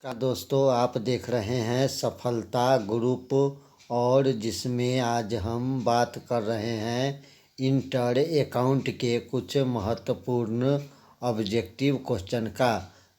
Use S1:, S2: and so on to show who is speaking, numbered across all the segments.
S1: का दोस्तों आप देख रहे हैं सफलता ग्रुप और जिसमें आज हम बात कर रहे हैं इंटर अकाउंट के कुछ महत्वपूर्ण ऑब्जेक्टिव क्वेश्चन का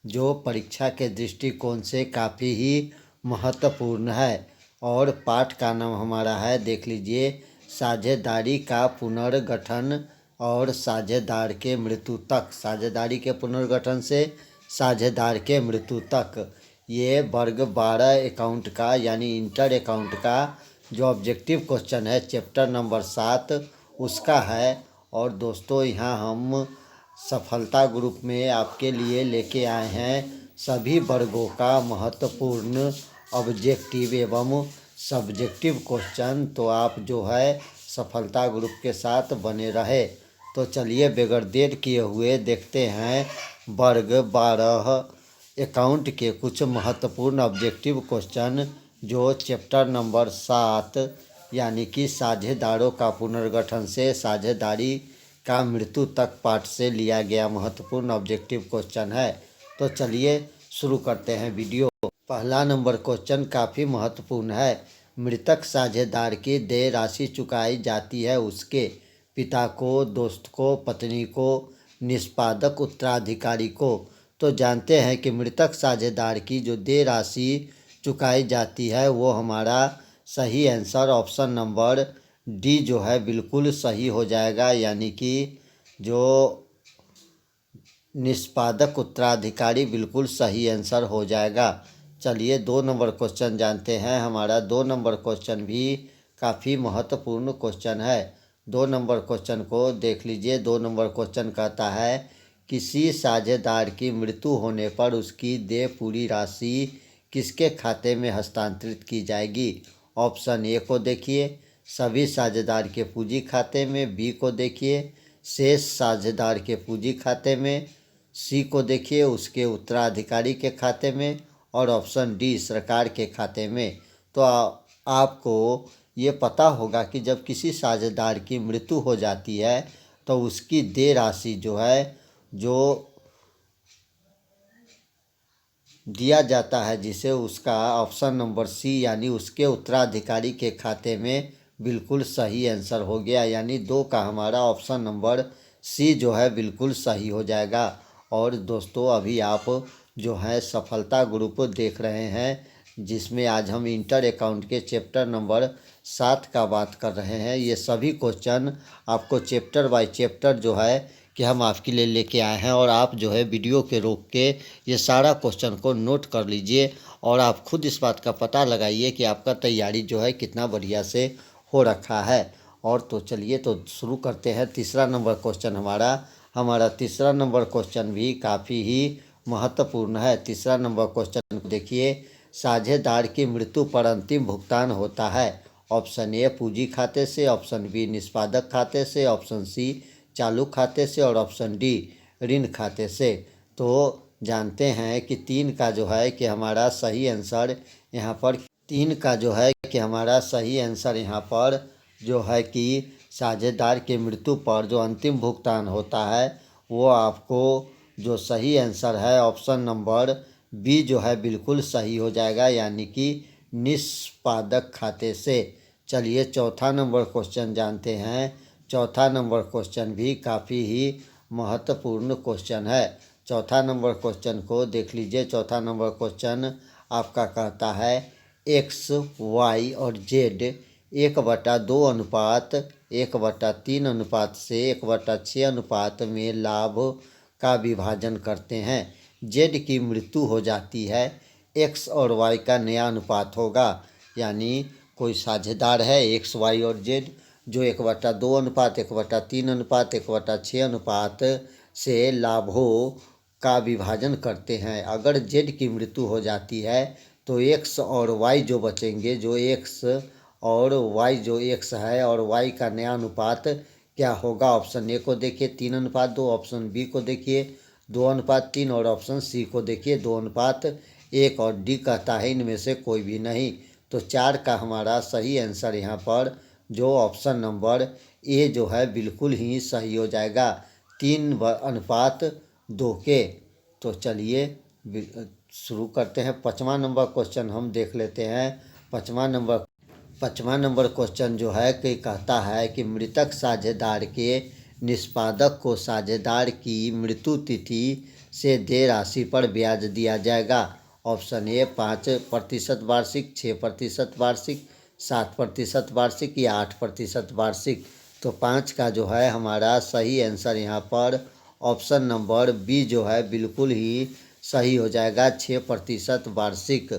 S1: जो परीक्षा के दृष्टिकोण से काफ़ी ही महत्वपूर्ण है। और पाठ का नाम हमारा है, देख लीजिए, साझेदारी का पुनर्गठन और साझेदार के मृत्यु तक। साझेदारी के पुनर्गठन से साझेदार के मृत्यु तक, ये वर्ग 12 अकाउंट का यानी इंटर अकाउंट का जो ऑब्जेक्टिव क्वेश्चन है चैप्टर नंबर 7 उसका है। और दोस्तों यहाँ हम सफलता ग्रुप में आपके लिए लेके आए हैं सभी वर्गों का महत्वपूर्ण ऑब्जेक्टिव एवं सब्जेक्टिव क्वेश्चन। तो आप जो है सफलता ग्रुप के साथ बने रहे। तो चलिए बगैर देर किए हुए देखते हैं वर्ग 12 अकाउंट के कुछ महत्वपूर्ण ऑब्जेक्टिव क्वेश्चन जो चैप्टर नंबर 7 यानी कि साझेदारों का पुनर्गठन से साझेदारी का मृत्यु तक पाठ से लिया गया महत्वपूर्ण ऑब्जेक्टिव क्वेश्चन है। तो चलिए शुरू करते हैं वीडियो। पहला नंबर क्वेश्चन काफ़ी महत्वपूर्ण है। मृतक साझेदार की देय राशि चुकाई जाती है उसके पिता को, दोस्त को, पत्नी को, निष्पादक उत्तराधिकारी को। तो जानते हैं कि मृतक साझेदार की जो देय राशि चुकाई जाती है वो हमारा सही आंसर ऑप्शन नंबर डी जो है बिल्कुल सही हो जाएगा, यानी कि जो निष्पादक उत्तराधिकारी बिल्कुल सही आंसर हो जाएगा। चलिए 2 नंबर क्वेश्चन जानते हैं। हमारा 2 नंबर क्वेश्चन भी काफ़ी महत्वपूर्ण क्वेश्चन है। 2 नंबर क्वेश्चन को देख लीजिए। 2 नंबर क्वेश्चन कहता है किसी साझेदार की मृत्यु होने पर उसकी देय पूरी राशि किसके खाते में हस्तांतरित की जाएगी। ऑप्शन ए को देखिए, सभी साझेदार के पूंजी खाते में। बी को देखिए, शेष साझेदार के पूंजी खाते में। सी को देखिए, उसके उत्तराधिकारी के खाते में। और ऑप्शन डी सरकार के खाते में। तो आपको ये पता होगा कि जब किसी साझेदार की मृत्यु हो जाती है तो उसकी देय राशि जो है जो दिया जाता है जिसे उसका ऑप्शन नंबर सी यानी उसके उत्तराधिकारी के खाते में बिल्कुल सही आंसर हो गया, यानी 2 का हमारा ऑप्शन नंबर सी जो है बिल्कुल सही हो जाएगा। और दोस्तों अभी आप जो है सफलता ग्रुप देख रहे हैं जिसमें आज हम इंटर अकाउंट के चैप्टर नंबर 7 का बात कर रहे हैं। ये सभी क्वेश्चन आपको चैप्टर बाय चैप्टर जो है कि हम आपके लिए लेके आए हैं और आप जो है वीडियो के रोक के ये सारा क्वेश्चन को नोट कर लीजिए और आप खुद इस बात का पता लगाइए कि आपका तैयारी जो है कितना बढ़िया से हो रखा है। और तो चलिए तो शुरू करते हैं। तीसरा नंबर क्वेश्चन हमारा तीसरा नंबर क्वेश्चन भी काफ़ी ही महत्वपूर्ण है। तीसरा नंबर क्वेश्चन को देखिए, साझेदार की मृत्यु पर अंतिम भुगतान होता है। ऑप्शन ए पूंजी खाते से, ऑप्शन बी निष्पादक खाते से, ऑप्शन सी चालू खाते से और ऑप्शन डी ऋण खाते से। तो जानते हैं कि 3 का जो है कि हमारा सही आंसर यहाँ पर 3 का जो है कि हमारा सही आंसर यहाँ पर जो है कि साझेदार की मृत्यु पर जो अंतिम भुगतान होता है वो आपको जो सही आंसर है ऑप्शन नंबर बी जो है बिल्कुल सही हो जाएगा, यानी कि निष्पादक खाते से। चलिए चौथा नंबर क्वेश्चन जानते हैं। चौथा नंबर क्वेश्चन भी काफ़ी ही महत्वपूर्ण क्वेश्चन है। चौथा नंबर क्वेश्चन को देख लीजिए। चौथा नंबर क्वेश्चन आपका कहता है एक्स, वाई और जेड 1/2 अनुपात 1/3 अनुपात से 1/6 अनुपात में लाभ का विभाजन करते हैं। जेड की मृत्यु हो जाती है, एक्स और वाई का नया अनुपात होगा। यानी कोई साझेदार है एक्स, वाई और जेड जो 1/2 अनुपात 1/3 अनुपात 1/6 अनुपात से लाभों का विभाजन करते हैं। अगर जेड की मृत्यु हो जाती है तो एक्स और वाई जो बचेंगे, जो एक्स और वाई जो एक्स है और वाई का नया अनुपात क्या होगा। ऑप्शन ए को देखिए 3:2, ऑप्शन बी को देखिए 2:3 और ऑप्शन सी को देखिए 2:1 और डी कहता है इनमें से कोई भी नहीं। तो 4 का हमारा सही आंसर यहाँ पर जो ऑप्शन नंबर ए जो है बिल्कुल ही सही हो जाएगा 3:2 के। तो चलिए शुरू करते हैं। 5वां नंबर क्वेश्चन हम देख लेते हैं। 5वां नंबर क्वेश्चन जो है कि कहता है कि मृतक साझेदार के निष्पादक को साझेदार की मृत्यु तिथि से देय राशि पर ब्याज दिया जाएगा। ऑप्शन ए 5% वार्षिक, 6% वार्षिक, 7% वार्षिक या 8% वार्षिक। तो 5 का जो है हमारा सही आंसर यहाँ पर ऑप्शन नंबर बी जो है बिल्कुल ही सही हो जाएगा, 6% वार्षिक।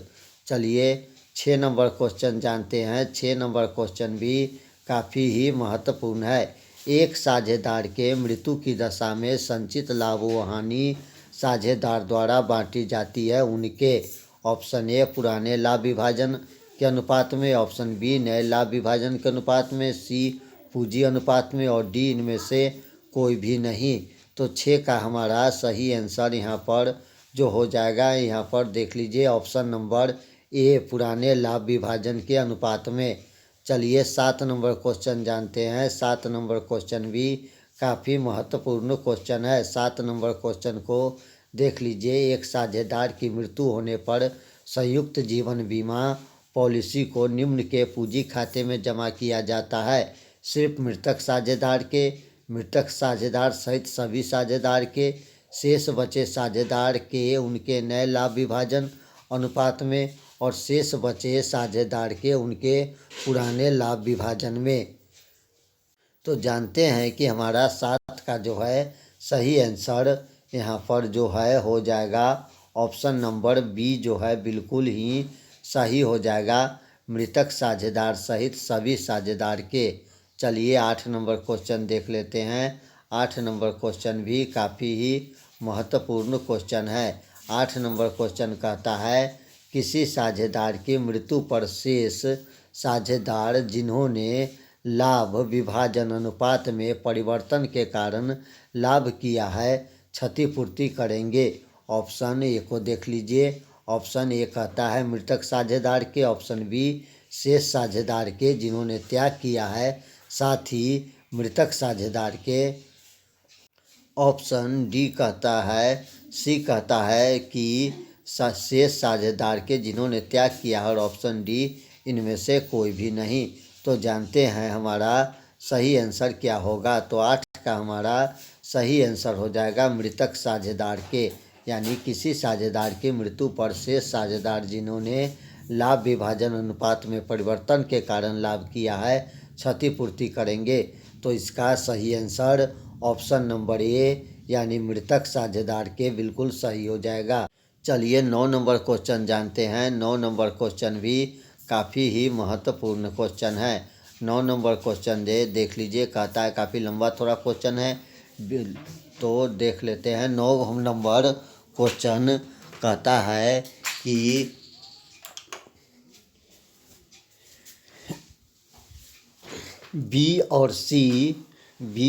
S1: चलिए 6 नंबर क्वेश्चन जानते हैं। 6 नंबर क्वेश्चन भी काफ़ी ही महत्वपूर्ण है। एक साझेदार के मृत्यु की दशा में संचित लाभ व हानि साझेदार द्वारा बांटी जाती है उनके। ऑप्शन ए पुराने लाभ विभाजन के अनुपात में, ऑप्शन बी नए लाभ विभाजन के अनुपात में, सी पूंजी अनुपात में और डी इनमें से कोई भी नहीं। तो 6 का हमारा सही आंसर यहाँ पर जो हो जाएगा, यहाँ पर देख लीजिए ऑप्शन नंबर ए पुराने लाभ विभाजन के अनुपात में। चलिए 7 नंबर क्वेश्चन जानते हैं। 7 नंबर क्वेश्चन भी काफ़ी महत्वपूर्ण क्वेश्चन है। 7 नंबर क्वेश्चन को देख लीजिए। एक साझेदार की मृत्यु होने पर संयुक्त जीवन बीमा पॉलिसी को निम्न के पूंजी खाते में जमा किया जाता है। सिर्फ मृतक साझेदार सहित सभी साझेदार के, शेष बचे साझेदार के उनके नए लाभ विभाजन अनुपात में और शेष बचे साझेदार के उनके पुराने लाभ विभाजन में। तो जानते हैं कि हमारा 7 का जो है सही आंसर यहाँ पर जो है हो जाएगा ऑप्शन नंबर बी जो है बिल्कुल ही सही हो जाएगा, मृतक साझेदार सहित सभी साझेदार के। चलिए 8 नंबर क्वेश्चन देख लेते हैं। 8 नंबर क्वेश्चन भी काफ़ी ही महत्वपूर्ण क्वेश्चन है। 8 नंबर क्वेश्चन कहता है किसी साझेदार की मृत्यु पर शेष साझेदार जिन्होंने लाभ विभाजन अनुपात में परिवर्तन के कारण लाभ किया है क्षतिपूर्ति करेंगे। ऑप्शन ए को देख लीजिए। ऑप्शन ए कहता है मृतक साझेदार के, ऑप्शन बी शेष साझेदार के जिन्होंने त्याग किया है, साथ ही मृतक साझेदार के। ऑप्शन डी कहता है, सी कहता है कि शेष साझेदार के जिन्होंने त्याग किया है और ऑप्शन डी इनमें से कोई भी नहीं। तो जानते हैं हमारा सही आंसर क्या होगा। तो 8 का हमारा सही आंसर हो जाएगा मृतक साझेदार के, यानी किसी साझेदार की मृत्यु पर शेष साझेदार जिन्होंने लाभ विभाजन अनुपात में परिवर्तन के कारण लाभ किया है क्षतिपूर्ति करेंगे। तो इसका सही आंसर ऑप्शन नंबर ए यानी मृतक साझेदार के बिल्कुल सही हो जाएगा। चलिए 9 नंबर क्वेश्चन जानते हैं। 9 नंबर क्वेश्चन भी काफ़ी ही महत्वपूर्ण क्वेश्चन है। 9 नंबर क्वेश्चन देख लीजिए, कहता है काफ़ी लंबा थोड़ा क्वेश्चन है तो देख लेते हैं। 9 नंबर क्वेश्चन कहता है कि बी,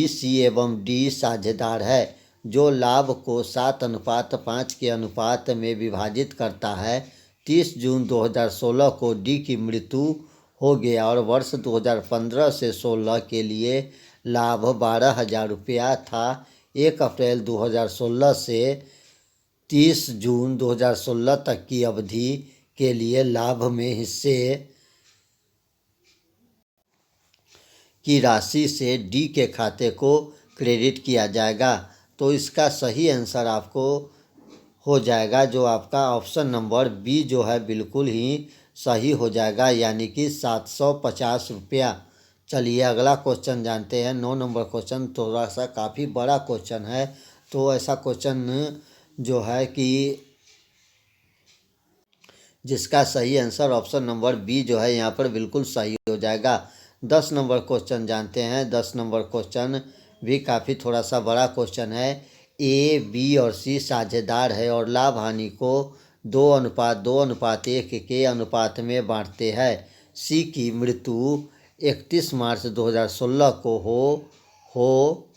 S1: सी एवं डी साझेदार है जो लाभ को 7:5 के अनुपात में विभाजित करता है। 30 जून 2016 को डी की मृत्यु हो गया और वर्ष 2015 से 16 के लिए लाभ 12,000 रुपया था। 1 अप्रैल 2016 से 30 जून 2016 तक की अवधि के लिए लाभ में हिस्से की राशि से डी के खाते को क्रेडिट किया जाएगा। तो इसका सही आंसर आपको हो जाएगा जो आपका ऑप्शन नंबर बी जो है बिल्कुल ही सही हो जाएगा, यानी कि 750 रुपया। चलिए अगला क्वेश्चन जानते हैं। 9 नंबर क्वेश्चन थोड़ा सा काफ़ी बड़ा क्वेश्चन है, तो ऐसा क्वेश्चन जो है कि जिसका सही आंसर ऑप्शन नंबर बी जो है यहाँ पर बिल्कुल सही हो जाएगा। 10 नंबर क्वेश्चन जानते हैं। 10 नंबर क्वेश्चन भी काफ़ी थोड़ा सा बड़ा क्वेश्चन है। ए, बी और सी साझेदार है और लाभ हानि को 2:2:1 के अनुपात में बांटते हैं। सी की मृत्यु 31 मार्च 2016 को हो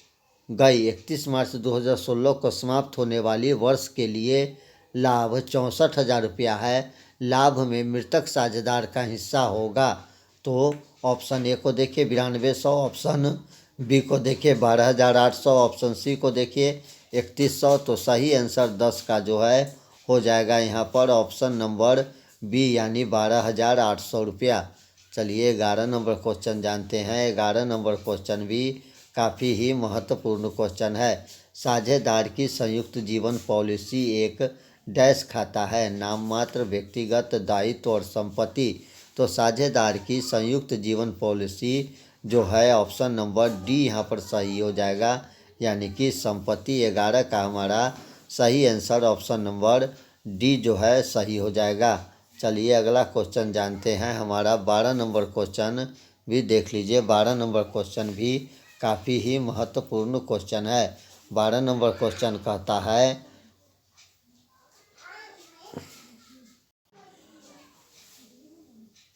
S1: गई। 31 मार्च 2016 को समाप्त होने वाली वर्ष के लिए लाभ 64,000 रुपया है। लाभ में मृतक साझेदार का हिस्सा होगा। तो ऑप्शन ए को देखिए 9200, ऑप्शन बी को देखिए 12,800, ऑप्शन सी को देखिए 3100। तो सही आंसर 10 का जो है हो जाएगा यहाँ पर ऑप्शन नंबर बी यानी 12,800 रुपया। चलिए 11 नंबर क्वेश्चन जानते हैं। 11 नंबर क्वेश्चन भी काफ़ी ही महत्वपूर्ण क्वेश्चन है। साझेदार की संयुक्त जीवन पॉलिसी एक डैश खाता है, नाम मात्र, व्यक्तिगत, दायित्व और संपत्ति। तो साझेदार की संयुक्त जीवन पॉलिसी जो है ऑप्शन नंबर डी यहाँ पर सही हो जाएगा, यानी कि संपत्ति। 11 का हमारा सही आंसर ऑप्शन नंबर डी जो है सही हो जाएगा। चलिए अगला क्वेश्चन जानते हैं। हमारा 12 नंबर क्वेश्चन भी देख लीजिए। 12 नंबर क्वेश्चन भी काफ़ी ही महत्वपूर्ण क्वेश्चन है। 12 नंबर क्वेश्चन कहता है,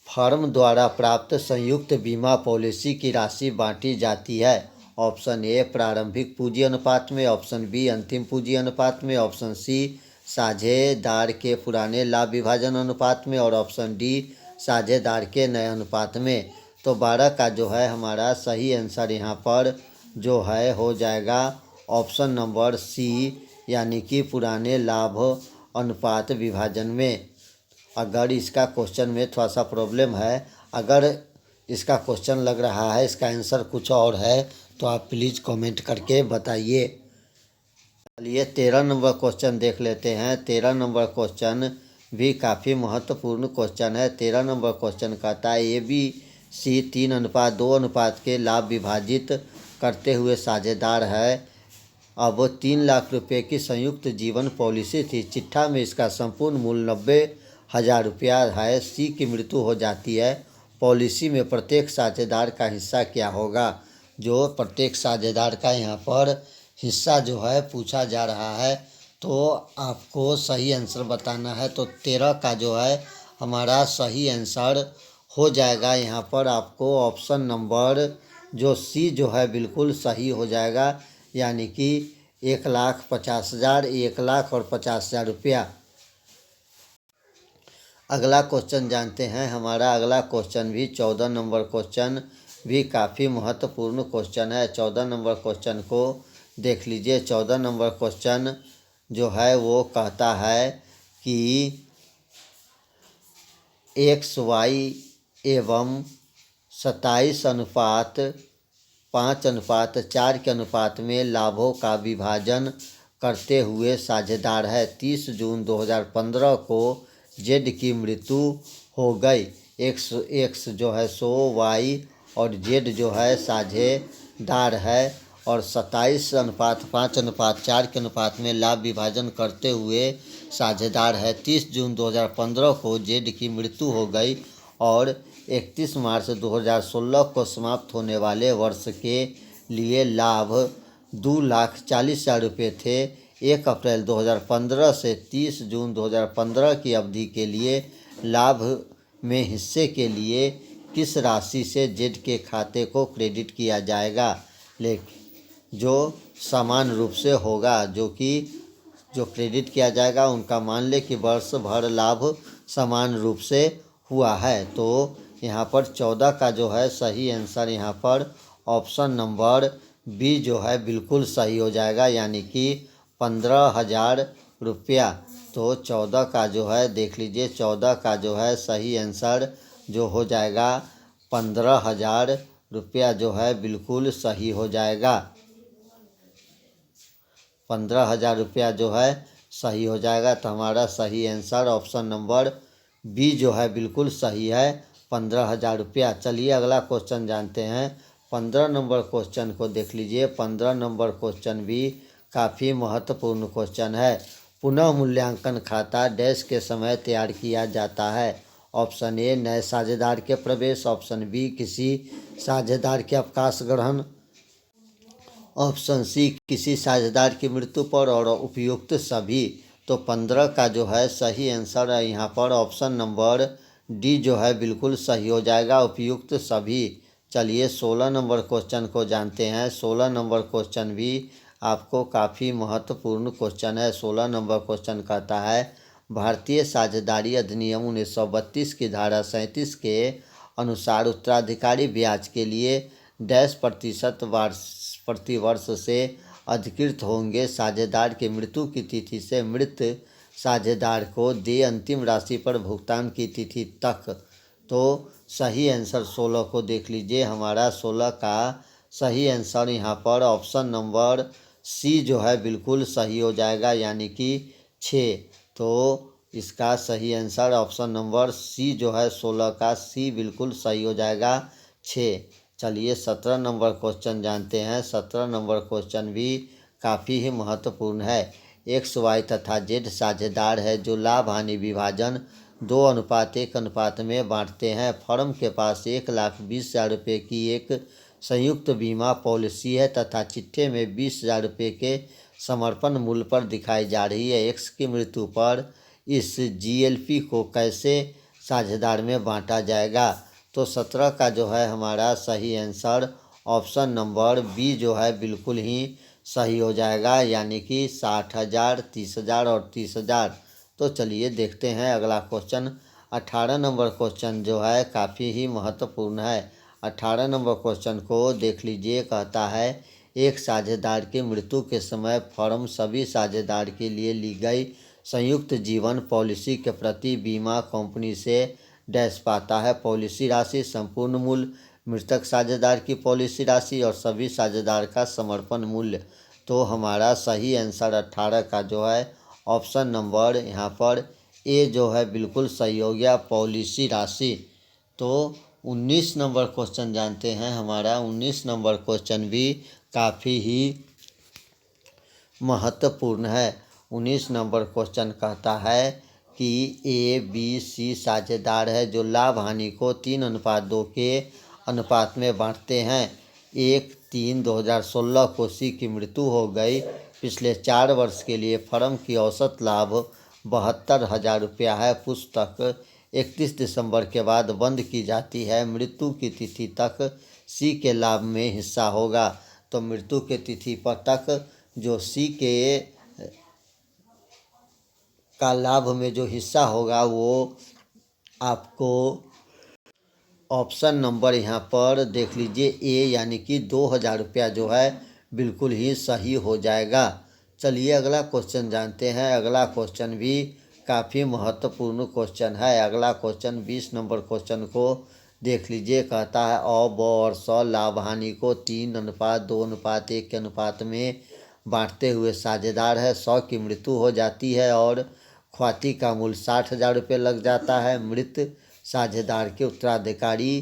S1: फर्म द्वारा प्राप्त संयुक्त बीमा पॉलिसी की राशि बांटी जाती है। ऑप्शन ए प्रारंभिक पूंजी अनुपात में, ऑप्शन बी अंतिम पूंजी अनुपात में, ऑप्शन सी साझेदार के पुराने लाभ विभाजन अनुपात में और ऑप्शन डी साझेदार के नए अनुपात में। तो 12 का जो है हमारा सही आंसर यहाँ पर जो है हो जाएगा ऑप्शन नंबर सी, यानी कि पुराने लाभ अनुपात विभाजन में। अगर इसका क्वेश्चन में थोड़ा सा प्रॉब्लम है, अगर इसका क्वेश्चन लग रहा है इसका आंसर कुछ और है तो आप प्लीज़ कमेंट करके बताइए। चलिए 13 नंबर क्वेश्चन देख लेते हैं। 13 नंबर क्वेश्चन भी काफ़ी महत्वपूर्ण क्वेश्चन है। 13 नंबर क्वेश्चन कहता है ABC 3:2 अनुपात के लाभ विभाजित करते हुए साझेदार है। अब 3 लाख रुपए की संयुक्त जीवन पॉलिसी थी। चिट्ठा में इसका संपूर्ण मूल्य 90,000 रुपया है। सी की मृत्यु हो जाती है। पॉलिसी में प्रत्येक साझेदार का हिस्सा क्या होगा? जो प्रत्येक साझेदार का यहाँ पर हिस्सा जो है पूछा जा रहा है, तो आपको सही आंसर बताना है। तो 13 का जो है हमारा सही आंसर हो जाएगा यहाँ पर आपको ऑप्शन नंबर जो सी जो है बिल्कुल सही हो जाएगा, यानी कि 1,50,000, 1,00,000 और 50,000 रुपया। अगला क्वेश्चन जानते हैं। हमारा अगला क्वेश्चन भी 14 नंबर क्वेश्चन भी काफ़ी महत्वपूर्ण क्वेश्चन है। 14 नंबर क्वेश्चन को देख लीजिए। 14 नंबर क्वेश्चन जो है वो कहता है कि XY एवं 27:5:4 के अनुपात में लाभों का विभाजन करते हुए साझेदार है। 30 जून 2015 को जेड की मृत्यु हो गई। एक्स जो है 100, वाई और जेड जो है साझेदार है और 27:5:4 के अनुपात में लाभ विभाजन करते हुए साझेदार है। 30 जून 2015 को जेड की मृत्यु हो गई और 31 मार्च 2016 को समाप्त होने वाले वर्ष के लिए लाभ 2,40,000 रुपये थे। 1 अप्रैल 2015 से 30 जून 2015 की अवधि के लिए लाभ में हिस्से के लिए किस राशि से जेड के खाते को क्रेडिट किया जाएगा? लेकिन जो समान रूप से होगा, जो क्रेडिट किया जाएगा उनका मान ले कि वर्ष भर लाभ समान रूप से हुआ है। तो यहाँ पर 14 का जो है सही आंसर यहाँ पर ऑप्शन नंबर बी जो है बिल्कुल सही हो जाएगा, यानी कि 15,000 रुपया। तो 14 का जो है देख लीजिए। 14 का जो है सही आंसर जो हो जाएगा 15,000 रुपया जो है बिल्कुल सही हो जाएगा। 15,000 रुपया जो है सही हो जाएगा। तो हमारा सही आंसर ऑप्शन नंबर बी जो है बिल्कुल सही है, 15,000 रुपया। चलिए अगला क्वेश्चन जानते हैं। 15 नंबर क्वेश्चन को देख लीजिए। 15 नंबर क्वेश्चन भी काफ़ी महत्वपूर्ण क्वेश्चन है। पुनः मूल्यांकन खाता डैश के समय तैयार किया जाता है। ऑप्शन ए नए साझेदार के प्रवेश, ऑप्शन बी किसी साझेदार के अवकाश ग्रहण, ऑप्शन सी किसी साझेदार की मृत्यु पर और उपयुक्त सभी। तो 15 का जो है सही आंसर है यहाँ पर ऑप्शन नंबर डी जो है बिल्कुल सही हो जाएगा, उपयुक्त सभी। चलिए 16 नंबर क्वेश्चन को जानते हैं। 16 नंबर क्वेश्चन भी आपको काफ़ी महत्वपूर्ण क्वेश्चन है। 16 नंबर क्वेश्चन कहता है भारतीय साझेदारी अधिनियम 1932 की धारा 37 के अनुसार उत्तराधिकारी ब्याज के लिए डैश प्रतिवर्ष से अधिकृत होंगे। साझेदार की मृत्यु की तिथि से मृत साझेदार को दे अंतिम राशि पर भुगतान की तिथि तक। तो सही आंसर 16 को देख लीजिए। हमारा 16 का सही आंसर यहाँ पर ऑप्शन नंबर सी जो है बिल्कुल सही हो जाएगा, यानी कि 6। तो इसका सही आंसर ऑप्शन नंबर सी जो है 16 का सी बिल्कुल सही हो जाएगा, 6। चलिए 17 नंबर क्वेश्चन जानते हैं। 17 नंबर क्वेश्चन भी काफ़ी ही महत्वपूर्ण है। एक्स वाई तथा जेड साझेदार है जो लाभ हानि विभाजन 2:1 में बांटते हैं। फर्म के पास 1,20,000 रुपये की एक संयुक्त बीमा पॉलिसी है तथा चिट्ठे में 20,000 रुपये के समर्पण मूल्य पर दिखाई जा रही है। एक्स की मृत्यु पर इस जीएलपी को कैसे साझेदार में बांटा जाएगा? तो 17 का जो है हमारा सही आंसर ऑप्शन नंबर बी जो है बिल्कुल ही सही हो जाएगा, यानी कि 60,000, 30,000 और 30,000। तो चलिए देखते हैं अगला क्वेश्चन। 18 नंबर क्वेश्चन जो है काफ़ी ही महत्वपूर्ण है। 18 नंबर क्वेश्चन को देख लीजिए। कहता है एक साझेदार की मृत्यु के समय फर्म सभी साझेदार के लिए ली गई संयुक्त जीवन पॉलिसी के प्रति बीमा कंपनी से डैश पाता है। पॉलिसी राशि, संपूर्ण मूल्य, मृतक साझेदार की पॉलिसी राशि और सभी साझेदार का समर्पण मूल्य। तो हमारा सही आंसर 18 का जो है ऑप्शन नंबर यहाँ पर ए जो है बिल्कुल सही हो गया, पॉलिसी राशि। तो 19 नंबर क्वेश्चन जानते हैं। हमारा 19 नंबर क्वेश्चन भी काफ़ी ही महत्वपूर्ण है। 19 नंबर क्वेश्चन कहता है कि ए बी सी साझेदार है जो लाभ हानि को 3:2 के अनुपात में बांटते हैं। 1/3/2016 को सी की मृत्यु हो गई। पिछले 4 वर्ष के लिए फर्म की औसत लाभ 72,000 रुपया है। पुस्तक 31 दिसंबर के बाद बंद की जाती है। मृत्यु की तिथि तक सी के लाभ में हिस्सा होगा। तो मृत्यु के तिथि पर तक जो सी के का लाभ में जो हिस्सा होगा वो आपको ऑप्शन नंबर यहाँ पर देख लीजिए ए, यानी कि 2,000 रुपया जो है बिल्कुल ही सही हो जाएगा। चलिए अगला क्वेश्चन जानते हैं। अगला क्वेश्चन भी काफ़ी महत्वपूर्ण क्वेश्चन है। अगला क्वेश्चन 20 नंबर क्वेश्चन को देख लीजिए। कहता है अ ब और स लाभ हानि को 3:2:1 के अनुपात में बांटते हुए साझेदार है। 100 की मृत्यु हो जाती है और ख्याति का मूल्य 60,000 रुपये लग जाता है। मृत साझेदार के उत्तराधिकारी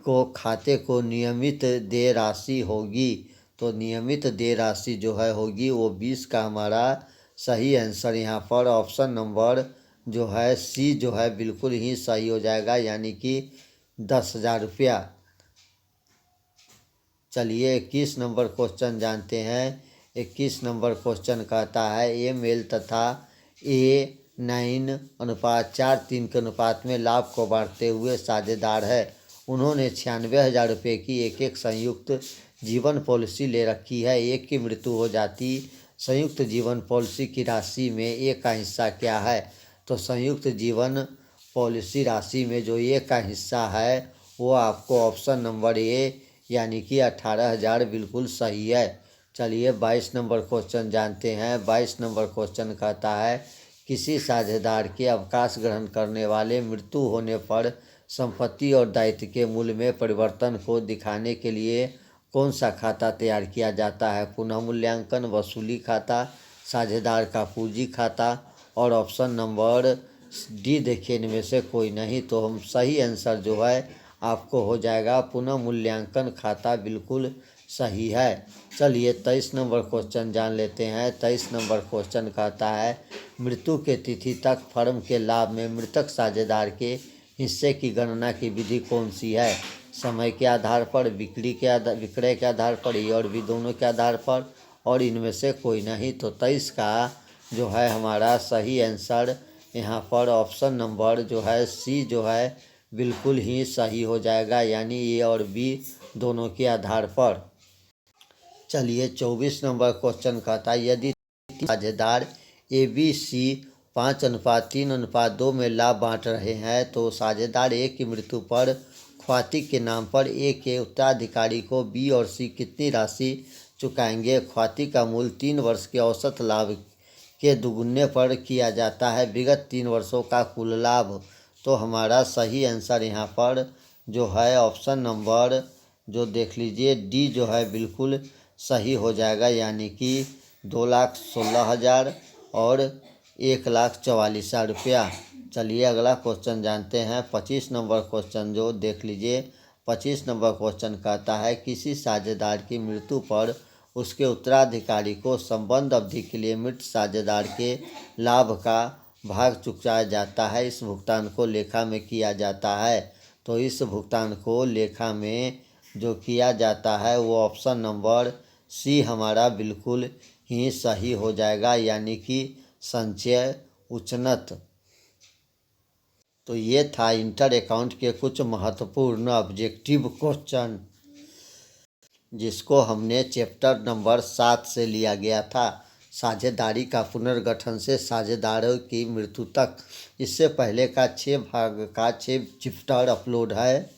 S1: को खाते को नियमित देय राशि होगी। तो नियमित देय राशि जो है होगी वो 20 का हमारा सही आंसर यहाँ पर ऑप्शन नंबर जो है सी जो है बिल्कुल ही सही हो जाएगा, यानी कि 10,000 रुपया। चलिए 21 नंबर क्वेश्चन जानते हैं। 21 नंबर क्वेश्चन कहता है ए मेल तथा ए 9:4:3 के अनुपात में लाभ को बांटते हुए साझेदार है। उन्होंने 96,000 रुपये की एक संयुक्त जीवन पॉलिसी ले रखी है। एक की मृत्यु हो जाती संयुक्त जीवन पॉलिसी की राशि में ए का हिस्सा क्या है? तो संयुक्त जीवन पॉलिसी राशि में जो ए का हिस्सा है वो आपको ऑप्शन नंबर ए, यानी कि 18,000 बिल्कुल सही है। चलिए 22 नंबर क्वेश्चन जानते हैं। 22 नंबर क्वेश्चन कहता है किसी साझेदार के अवकाश ग्रहण करने वाले मृत्यु होने पर संपत्ति और दायित्व के मूल्य में परिवर्तन को दिखाने के लिए कौन सा खाता तैयार किया जाता है? पुनः मूल्यांकन, वसूली खाता, साझेदार का पूंजी खाता और ऑप्शन नंबर डी देखिए इनमें से कोई नहीं। तो हम सही आंसर जो है आपको हो जाएगा पुनः मूल्यांकन खाता, बिल्कुल सही है। चलिए 23 नंबर क्वेश्चन जान लेते हैं। 23 नंबर क्वेश्चन कहता है मृत्यु के तिथि तक फर्म के लाभ में मृतक साझेदार के हिस्से की गणना की विधि कौन सी है? समय के आधार पर, विक्रय के आधार पर, ये और भी दोनों के आधार पर, और इनमें से कोई नहीं। तो 23 का जो है हमारा सही आंसर यहाँ पर ऑप्शन नंबर जो है सी जो है बिल्कुल ही सही हो जाएगा, यानी ए और बी दोनों के आधार पर। चलिए 24 नंबर क्वेश्चन कहता है यदि साझेदार ए बी सी 5:3:2 में लाभ बांट रहे हैं तो साझेदार ए की मृत्यु पर ख्याति के नाम पर ए के उत्तराधिकारी को बी और सी कितनी राशि चुकाएंगे? ख्याति का मूल्य 3 वर्ष के औसत लाभ के दुगुने पर किया जाता है विगत 3 वर्षों का कुल लाभ। तो हमारा सही आंसर यहाँ पर जो है ऑप्शन नंबर जो देख लीजिए डी जो है बिल्कुल सही हो जाएगा, यानी कि 2,16,000 और 1,44,000 रुपया। चलिए अगला क्वेश्चन जानते हैं। 25 नंबर क्वेश्चन जो देख लीजिए। 25 नंबर क्वेश्चन कहता है किसी साझेदार की मृत्यु पर उसके उत्तराधिकारी को संबंध अवधि के लिए मृत साझेदार के लाभ का भाग चुकाया जाता है। इस भुगतान को लेखा में किया जाता है। तो इस भुगतान को लेखा में जो किया जाता है वो ऑप्शन नंबर सी हमारा बिल्कुल ही सही हो जाएगा, यानी कि संचय उच्चनत। तो ये था इंटर अकाउंट के कुछ महत्वपूर्ण ऑब्जेक्टिव क्वेश्चन जिसको हमने चैप्टर नंबर 7 से लिया गया था, साझेदारी का पुनर्गठन से साझेदारों की मृत्यु तक। इससे पहले का 6 भाग का 6 चैप्टर अपलोड है,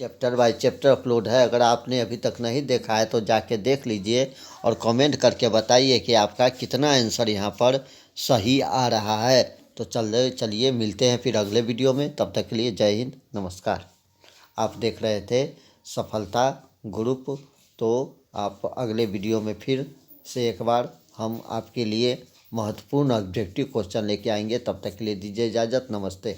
S1: चैप्टर बाय चैप्टर अपलोड है। अगर आपने अभी तक नहीं देखा है तो जाके देख लीजिए और कमेंट करके बताइए कि आपका कितना आंसर यहाँ पर सही आ रहा है। तो चलिए मिलते हैं फिर अगले वीडियो में। तब तक के लिए जय हिंद, नमस्कार। आप देख रहे थे सफलता ग्रुप। तो आप अगले वीडियो में फिर से एक बार हम आपके लिए महत्वपूर्ण ऑब्जेक्टिव क्वेश्चन लेके आएंगे। तब तक के लिए दीजिए इजाज़त, नमस्ते।